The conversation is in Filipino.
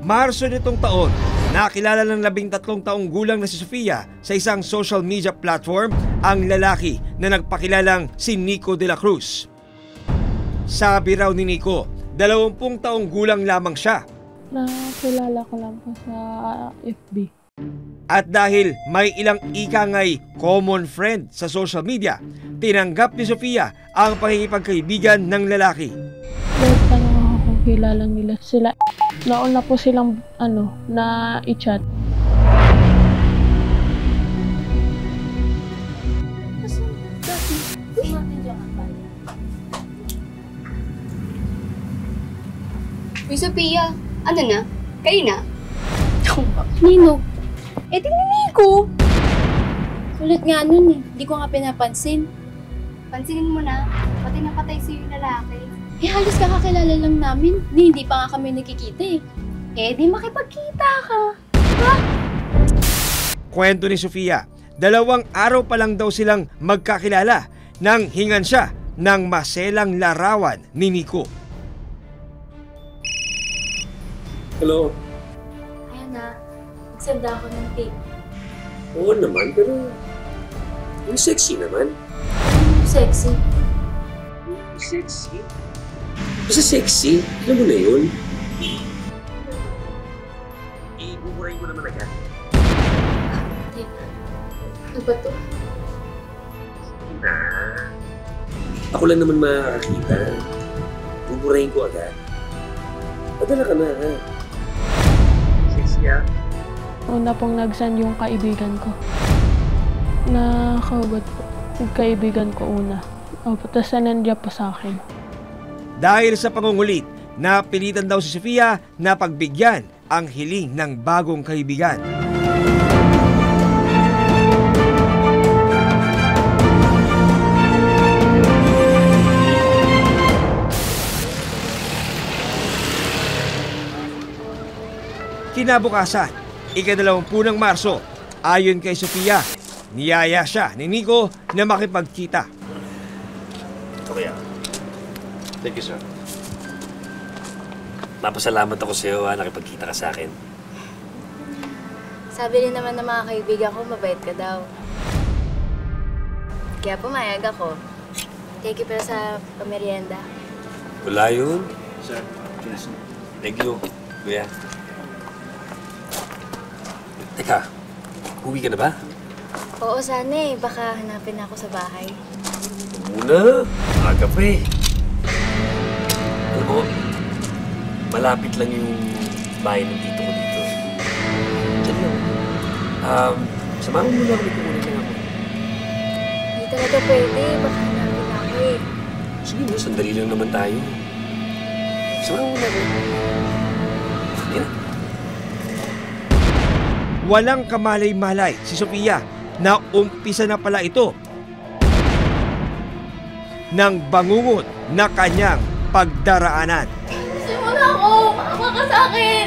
Marso nitong taon, nakilala ng 13 taong gulang na si Sofia sa isang social media platform ang lalaki na nagpakilalang si Nico de la Cruz. Sabi raw ni Nico, 20 taong gulang lamang siya. Nakilala ko lang po sa FB. At dahil may ilang ikangay common friend sa social media, tinanggap ni Sofia ang pakikipagkaibigan ng lalaki. Kahit tanong ako kung kilala nila sila. Nauna po silang na i-chat. Uy, Sophia, ano na? Kayo na? Nino? Tingnan ko. Sulit nga nun eh. Hindi ko nga pinapansin. Pansinin mo na, pati napatay sa'yo yung lalaki. Halos kakakilala lang namin. Hindi pa nga kami nakikita eh. Di makipagkita ka. Ha? Kwento ni Sofia, 2 araw pa lang daw silang magkakilala nang hingan siya ng maselang larawan ni Nico. Hello? Ayan na. Nagsanda ako ng tape. Oo naman, pero yung sexy naman. Sexy. Sexy? Basta sexy, alam mo na yun. Ibuburay mo naman agad. Ano ba to? Na. Ako lang naman makakakita. Buburayin ko agad. Padala ka na, ha? Sexy, ha? Una pong nag-send yung kaibigan ko. Nakaubat po. Yung kaibigan ko una. Tapos nandiyan po sa akin. Dahil sa pangungulit, napilitan daw si Sofia na pagbigyan ang hiling ng bagong kaibigan. Kinabukasan, ika-20 ng Marso, ayon kay Sofia, niyaya siya ni Nico na makipagkita. Okay, thank you, sir. Mapasalamat ako sa iyo, nakipagkita ka sa akin. Sabi rin naman ng mga kaibigan ko, mabait ka daw. Kaya pumayag ako. Thank you pala sa pamerienda. Wala yun. Sir, thank you, kuya. Teka, uwi ka na ba? Oo, sana eh. Baka hanapin ako sa bahay. Muna, aga pa eh. Alam mo, malapit lang yung bahay ng tito ko dito. Diyan lang. Samahan mo muna kami kumunin lang ako. Hindi talaga pwede. Baka hanapin ako eh. Sige mo, sandali lang naman tayo. Samahan mo muna ako. Yeah. Walang kamalay-malay si Sofia na umpisa na pala ito ng bangungot na kanyang pagdaraanan. Gusto mo na ako! Makawa ka sa akin!